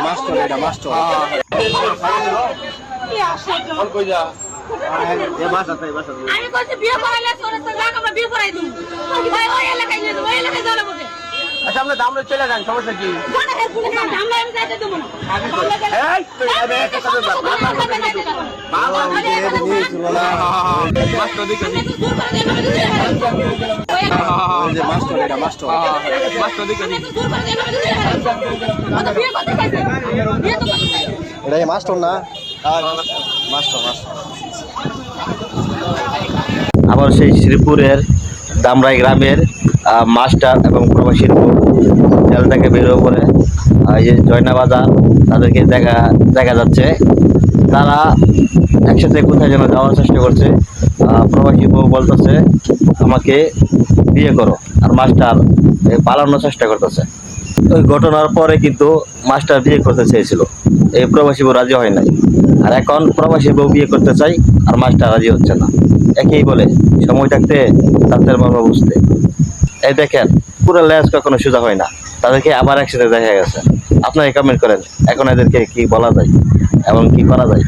Master আমি কইছি বিয়ে করাইলে তোর সাথে যাক আমরা বিয়ে করাই দিই ভাই ওই এলাকায় নিয়ে ওই এলাকায় যাও বলে আচ্ছা আমরা দামলে চলে যান সমস্যা কি কোন হে পুলিশ আমরা আমি যাইতে দেব না এই তুই এবে একটা কথা বল বাবা নিয়েছিল না মাস্টার দিকে ওই যে মাস্টার মাস্টার দিকে বিয়ে করতে চাইছে বিয়ে তো করতে চাইছে এটা মাস্টার না মাস্টার আবার সেই শ্রীপুরের দামরাই গ্রামের মাস্টার এবং প্রবাসীর জেল থেকে বেরোয় পড়ে এই যে জয়নাবাজার তাদেরকে দেখা যাচ্ছে তারা একসাথে কোথায় যেন যাওয়ার চেষ্টা করছে। প্রবাসী বউ বলতেছে আমাকে বিয়ে করো, আর মাস্টার পালানোর চেষ্টা করতেছে। ওই ঘটনার পরে কিন্তু মাস্টার বিয়ে করতে চেয়েছিল, এই প্রবাসী বউ রাজি হয় নাই। আর এখন প্রবাসী বউ বিয়ে করতে চাই আর মাস্টার রাজি হচ্ছে না। একেই বলে সময় থাকতে তাদের মর্ম বুঝতে। এই দেখেন পুরো ল্যাজ কখনো সোজা হয় না, তাদেরকে আবার একসাথে দেখা গেছে। আপনারা কমেন্ট করেন এখন এদেরকে কি বলা যায় এবং কি করা যায়।